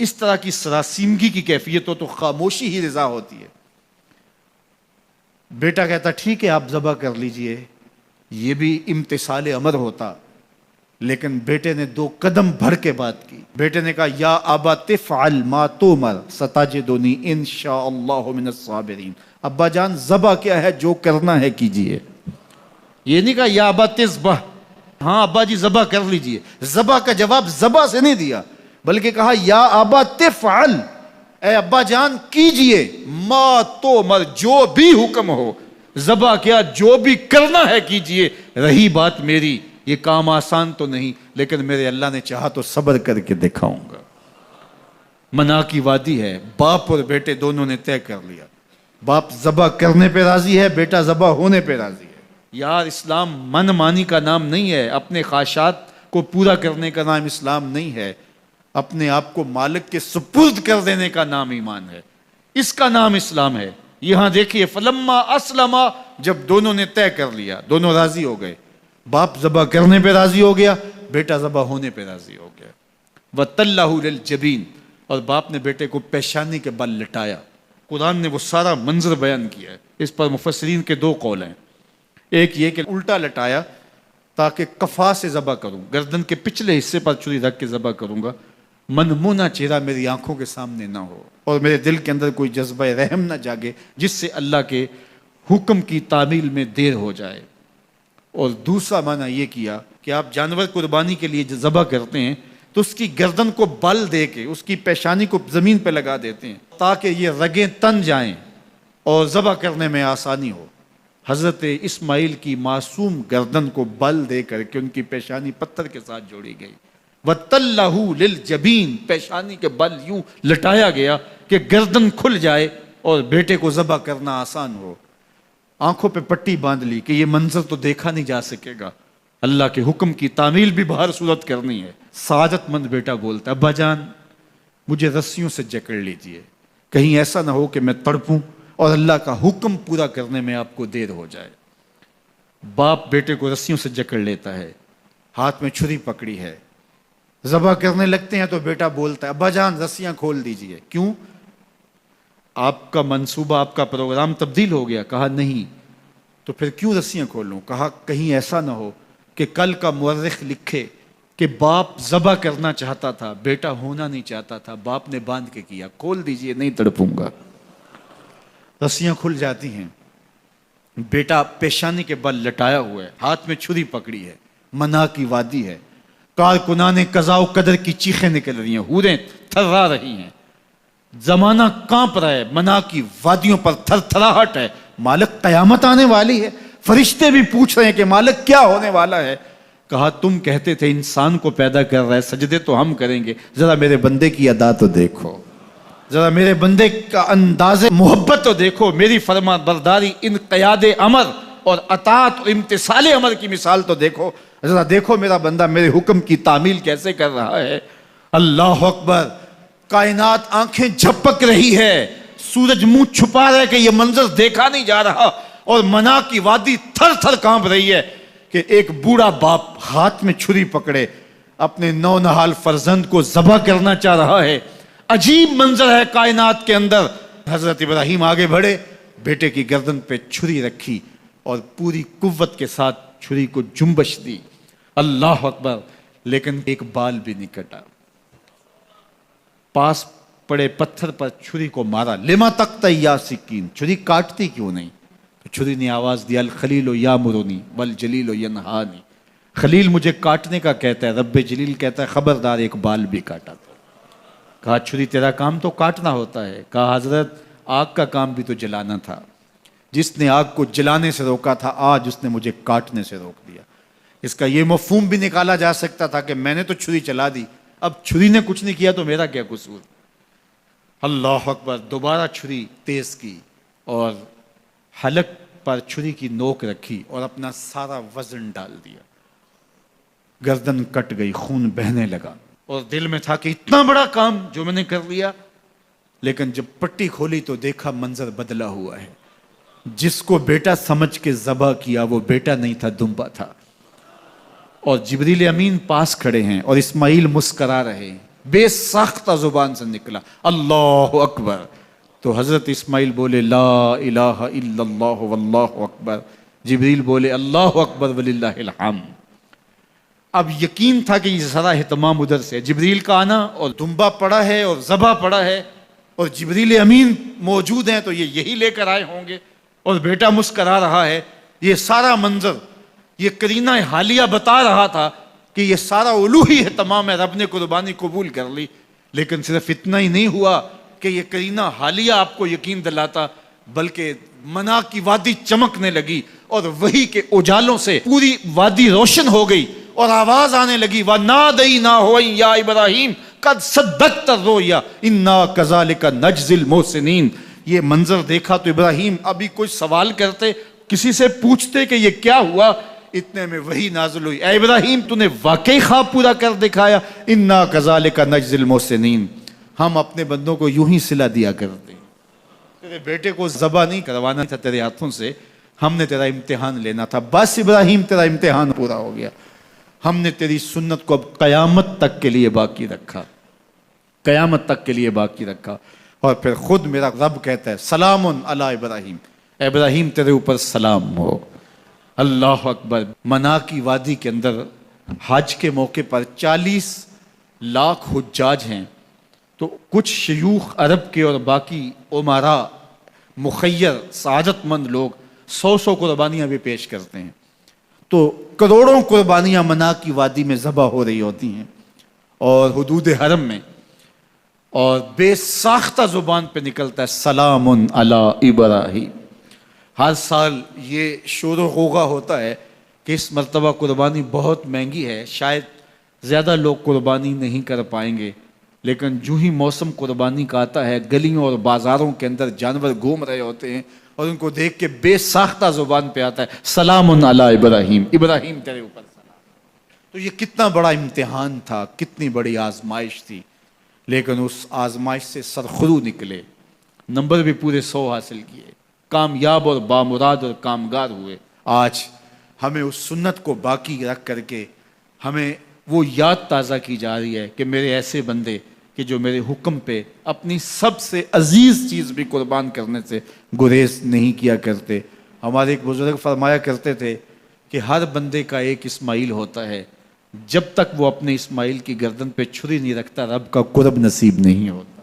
اس طرح کی سراسیمگی کی کیفیت ہو تو خاموشی ہی رضا ہوتی ہے. بیٹا کہتا ٹھیک ہے آپ ذبح کر لیجئے، یہ بھی امتثال امر ہوتا، لیکن بیٹے نے 2 قدم بڑھ کے بات کی. بیٹے نے کہا یا ابا تفعل ما تؤمر ستجدنی انشاءاللہ من الصابرین. ابا جان ذبح کیا ہے، جو کرنا ہے کیجئے. یہ نہیں کہا یا ابا تذبح، ہاں ابا جی ذبح کر لیجئے. ذبح کا جواب ذبح سے نہیں دیا، بلکہ کہا یا ابا تفعل، اے ابا جان کیجئے، ما تؤمر، جو بھی حکم ہو. ذبح کیا، جو بھی کرنا ہے کیجئے. رہی بات میری، یہ کام آسان تو نہیں، لیکن میرے اللہ نے چاہا تو صبر کر کے دکھاؤں گا. منا کی وادی ہے، باپ اور بیٹے دونوں نے طے کر لیا. باپ ذبح کرنے پہ راضی ہے، بیٹا ذبح ہونے پہ راضی ہے. یار اسلام من مانی کا نام نہیں ہے، اپنے خواہشات کو پورا کرنے کا نام اسلام نہیں ہے، اپنے آپ کو مالک کے سپرد کر دینے کا نام ایمان ہے. اس کا نام اسلام ہے. یہاں دیکھیے فلما اسلما، جب دونوں نے طے کر لیا، دونوں راضی ہو گئے. باپ ذبح کرنے پہ راضی ہو گیا، بیٹا ذبح ہونے پہ راضی ہو گیا. وَتَلَّهُ لِلْجَبِينِ، اور باپ نے بیٹے کو پیشانی کے بل لٹایا. قرآن نے وہ سارا منظر بیان کیا ہے. اس پر مفسرین کے 2 قول ہیں. ایک یہ کہ الٹا لٹایا تاکہ کفا سے ذبح کروں، گردن کے پچھلے حصے پر چھری رکھ کے ذبح کروں گا، منمونہ چہرہ میری آنکھوں کے سامنے نہ ہو اور میرے دل کے اندر کوئی جذبہ رحم نہ جاگے جس سے اللہ کے حکم کی تعمیل میں دیر ہو جائے. اور دوسرا معنی یہ کیا کہ آپ جانور قربانی کے لیے ذبح کرتے ہیں تو اس کی گردن کو بل دے کے اس کی پیشانی کو زمین پہ لگا دیتے ہیں تاکہ یہ رگیں تن جائیں اور ذبح کرنے میں آسانی ہو. حضرت اسماعیل کی معصوم گردن کو بل دے کر کے ان کی پیشانی پتھر کے ساتھ جوڑی گئی. وَتَلَّهُ لِلْجَبِينِ، پیشانی کے بل یوں لٹایا گیا کہ گردن کھل جائے اور بیٹے کو ذبح کرنا آسان ہو. آنکھوں پہ پٹی باندھ لی کہ یہ منظر تو دیکھا نہیں جا سکے گا، اللہ کے حکم کی تعمیل بھی بہر صورت کرنی ہے. سعادت مند بیٹا بولتا ابا جان مجھے رسیوں سے جکڑ لیجئے، کہیں ایسا نہ ہو کہ میں تڑپوں اور اللہ کا حکم پورا کرنے میں آپ کو دیر ہو جائے. باپ بیٹے کو رسیوں سے جکڑ لیتا ہے، ہاتھ میں چھری پکڑی ہے، ذبح کرنے لگتے ہیں تو بیٹا بولتا ہے ابا جان رسیاں کھول دیجئے. کیوں؟ آپ کا منصوبہ، آپ کا پروگرام تبدیل ہو گیا. کہا نہیں. تو پھر کیوں رسیاں کھولوں؟ کہا کہیں ایسا نہ ہو کہ کل کا مورخ لکھے کہ باپ ذبح کرنا چاہتا تھا، بیٹا ہونا نہیں چاہتا تھا، باپ نے باندھ کے کیا. کھول دیجئے، نہیں تڑپوں گا. رسیاں کھل جاتی ہیں. بیٹا پیشانی کے بل لٹایا ہوا ہے، ہاتھ میں چھری پکڑی ہے، منا کی وادی ہے، کارکنان قضاء و قدر کی چیخیں نکل رہی ہیں، حوریں تھرا رہی ہیں، زمانہ کانپ رہا ہے، منا کی وادیوں پر تھر تھراہٹ ہے. مالک قیامت آنے والی ہے. فرشتے بھی پوچھ رہے ہیں کہ مالک کیا ہونے والا ہے. کہا تم کہتے تھے انسان کو پیدا کر رہا ہے، سجدے تو ہم کریں گے، ذرا میرے بندے کی ادا تو دیکھو، ذرا میرے بندے کا انداز محبت تو دیکھو، میری فرما برداری، انقیاد امر اور اطاعت اور امتثال امر کی مثال تو دیکھو، ذرا دیکھو میرا بندہ میرے حکم کی تعمیل کیسے کر رہا ہے. اللہ اکبر. کائنات آنکھیں جھپک رہی ہے، سورج منہ چھپا رہا ہے کہ یہ منظر دیکھا نہیں جا رہا، اور منا کی وادی تھر تھر کانپ رہی ہے کہ ایک بوڑھا باپ ہاتھ میں چھری پکڑے اپنے نو نہال فرزند کو ذبح کرنا چاہ رہا ہے. عجیب منظر ہے کائنات کے اندر. حضرت ابراہیم آگے بڑھے، بیٹے کی گردن پہ چھری رکھی اور پوری قوت کے ساتھ چھری کو جنبش دی. اللہ اکبر. لیکن ایک بال بھی نہیں کٹا. پاس پڑے پتھر پر چھری کو مارا. لما تقطع یا سکین، چھری کاٹتی کیوں نہیں؟ تو چھری نے آواز دیا الخلیل یامرنی والجلیل ینہانی، خلیل مجھے کاٹنے کا کہتا ہے، رب جلیل کہتا ہے خبردار ایک بال بھی کاٹا. کہا چھری تیرا کام تو کاٹنا ہوتا ہے. کہا حضرت آگ کا کام بھی تو جلانا تھا، جس نے آگ کو جلانے سے روکا تھا آج اس نے مجھے کاٹنے سے روک دیا. اس کا یہ مفہوم بھی نکالا جا سکتا تھا کہ میں نے تو چھری چلا دی، اب چھری نے کچھ نہیں کیا تو میرا کیا قصور. اللہ اکبر. دوبارہ چھری تیز کی اور حلق پر چھری کی نوک رکھی اور اپنا سارا وزن ڈال دیا. گردن کٹ گئی، خون بہنے لگا اور دل میں تھا کہ اتنا بڑا کام جو میں نے کر لیا. لیکن جب پٹی کھولی تو دیکھا منظر بدلا ہوا ہے. جس کو بیٹا سمجھ کے ذبح کیا وہ بیٹا نہیں تھا، دمبا تھا. اور جبریل امین پاس کھڑے ہیں اور اسماعیل مسکرا رہے ہیں. بے ساختہ زبان سے نکلا اللہ اکبر. تو حضرت اسماعیل بولے لا الہ الا اللہ واللہ اکبر. جبریل بولے اللہ اکبر وللہ الحمد. اب یقین تھا کہ یہ سارا اہتمام ادھر سے. جبریل کا آنا اور دمبا پڑا ہے اور ذبح پڑا ہے اور جبریل امین موجود ہیں تو یہ یہی لے کر آئے ہوں گے اور بیٹا مسکرا رہا ہے. یہ سارا منظر یہ قرینہ حالیہ بتا رہا تھا کہ یہ سارا الوہی اہتمام ہے, رب نے قربانی قبول کر لی. لیکن صرف اتنا ہی نہیں ہوا کہ یہ قرینہ حالیہ آپ کو یقین دلاتا, بلکہ منا کی وادی چمکنے لگی اور وہی کے اجالوں سے پوری وادی روشن ہو گئی اور آواز آنے لگی وَنَادَيْنَاهُ يَا إِبْرَاهِيمُ قَدْ صَدَّقْتَ الرُّؤْيَا إِنَّا كَذَلِكَ نَجْزِي الْمُحْسِنِينَ. یہ منظر دیکھا تو ابراہیم ابھی کوئی سوال کرتے, کسی سے پوچھتے کہ یہ کیا ہوا, اتنے میں وہی نازل ہوئی اے ابراہیم تو نے واقعی خواب پورا کر دکھایا. إِنَّا كَذَلِكَ نَجْزِي الْمُحْسِنِينَ. ہم اپنے بندوں کو یوں ہی صلہ دیا کرتے. تیرے بیٹے کو ذبح نہیں کروانا تھا تیرے ہاتھوں سے, ہم نے تیرا امتحان لینا تھا. بس ابراہیم تیرا امتحان پورا ہو گیا. ہم نے تیری سنت کو اب قیامت تک کے لیے باقی رکھا, قیامت تک کے لیے باقی رکھا. اور پھر خود میرا رب کہتا ہے سلام علی ابراہیم, اے ابراہیم تیرے اوپر سلام ہو. اللہ اکبر. منا کی وادی کے اندر حج کے موقع پر 40 لاکھ حجاج ہیں. تو کچھ شیوخ عرب کے اور باقی عمرا مخیر سعادت مند لوگ 100 قربانیاں بھی پیش کرتے ہیں. تو کروڑوں قربانیاں منا کی وادی میں ذبح ہو رہی ہوتی ہیں اور حدود حرم میں, اور بے ساختہ زبان پہ نکلتا ہے سلام علی ابراہیم. ہر سال یہ شور و غوغا ہوتا ہے کہ اس مرتبہ قربانی بہت مہنگی ہے, شاید زیادہ لوگ قربانی نہیں کر پائیں گے. لیکن جو ہی موسم قربانی کا آتا ہے گلیوں اور بازاروں کے اندر جانور گھوم رہے ہوتے ہیں اور ان کو دیکھ کے بے ساختہ زبان پہ آتا ہے سلام علی ابراہیم, ابراہیم تیرے اوپر سلام. تو یہ کتنا بڑا امتحان تھا, کتنی بڑی آزمائش تھی. لیکن اس آزمائش سے سرخرو نکلے, نمبر بھی پورے 100 حاصل کیے, کامیاب اور بامراد اور کامگار ہوئے. آج ہمیں اس سنت کو باقی رکھ کر کے ہمیں وہ یاد تازہ کی جا رہی ہے کہ میرے ایسے بندے کہ جو میرے حکم پہ اپنی سب سے عزیز چیز بھی قربان کرنے سے گریز نہیں کیا کرتے. ہمارے ایک بزرگ فرمایا کرتے تھے کہ ہر بندے کا ایک اسماعیل ہوتا ہے, جب تک وہ اپنے اسماعیل کی گردن پہ چھری نہیں رکھتا رب کا قرب نصیب نہیں ہوتا.